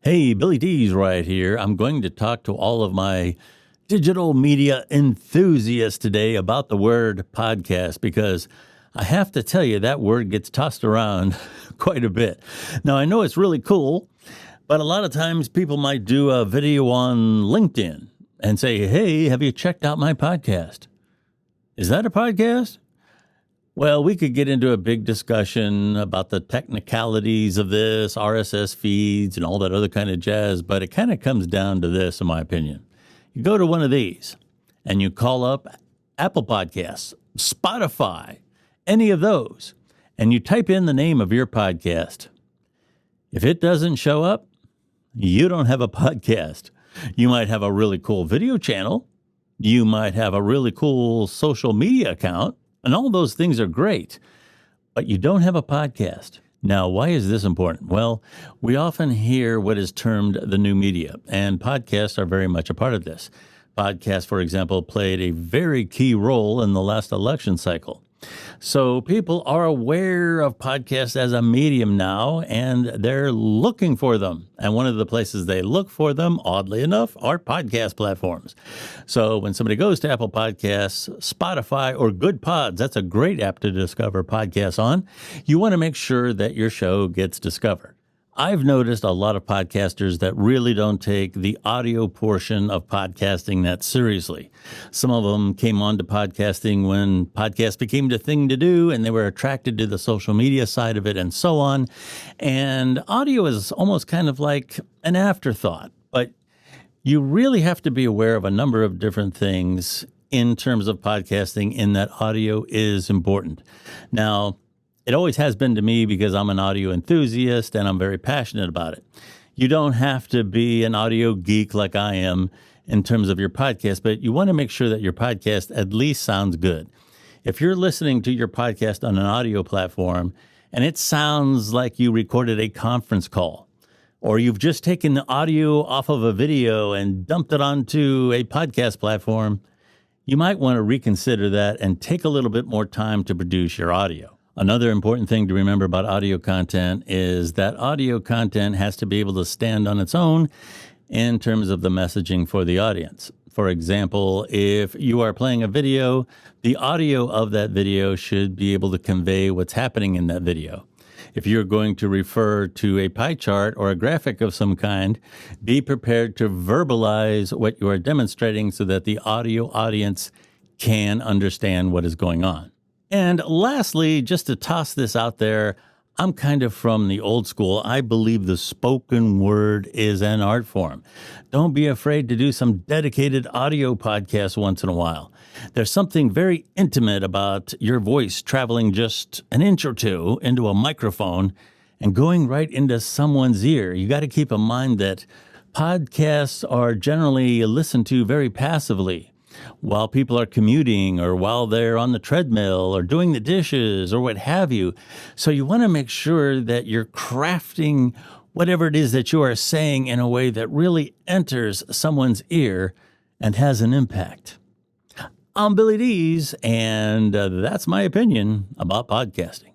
Hey, Billy D's right here. I'm going to talk to all of my digital media enthusiasts today about the word podcast because I have to tell you that word gets tossed around quite a bit. Now, I know it's really cool, but a lot of times people might do a video on LinkedIn and say, hey, have you checked out my podcast? Is that a podcast? Well, we could get into a big discussion about the technicalities of this, RSS feeds, and all that other kind of jazz, but it kind of comes down to this, in my opinion. You go to one of these, and you call up Apple Podcasts, Spotify, any of those, and you type in the name of your podcast. If it doesn't show up, you don't have a podcast. You might have a really cool video channel. You might have a really cool social media account. And all those things are great, but you don't have a podcast. Now, why is this important? Well, we often hear what is termed the new media, and podcasts are very much a part of this. Podcasts, for example, played a very key role in the last election cycle. So people are aware of podcasts as a medium now, and they're looking for them. And one of the places they look for them, oddly enough, are podcast platforms. So when somebody goes to Apple Podcasts, Spotify, or Good Pods, that's a great app to discover podcasts on, you want to make sure that your show gets discovered. I've noticed a lot of podcasters that really don't take the audio portion of podcasting that seriously. Some of them came on to podcasting when podcasts became the thing to do, and they were attracted to the social media side of it and so on. And audio is almost kind of like an afterthought, but you really have to be aware of a number of different things in terms of podcasting in that audio is important. Now, it always has been to me because I'm an audio enthusiast and I'm very passionate about it. You don't have to be an audio geek like I am in terms of your podcast, but you want to make sure that your podcast at least sounds good. If you're listening to your podcast on an audio platform and it sounds like you recorded a conference call, or you've just taken the audio off of a video and dumped it onto a podcast platform, you might want to reconsider that and take a little bit more time to produce your audio. Another important thing to remember about audio content is that audio content has to be able to stand on its own in terms of the messaging for the audience. For example, if you are playing a video, the audio of that video should be able to convey what's happening in that video. If you're going to refer to a pie chart or a graphic of some kind, be prepared to verbalize what you are demonstrating so that the audio audience can understand what is going on. And lastly, just to toss this out there, I'm kind of from the old school. I believe the spoken word is an art form. Don't be afraid to do some dedicated audio podcasts once in a while. There's something very intimate about your voice traveling just an inch or two into a microphone and going right into someone's ear. You got to keep in mind that podcasts are generally listened to very passively, while people are commuting or while they're on the treadmill or doing the dishes or what have you. So you want to make sure that you're crafting whatever it is that you are saying in a way that really enters someone's ear and has an impact. I'm Billy Dees, and that's my opinion about podcasting.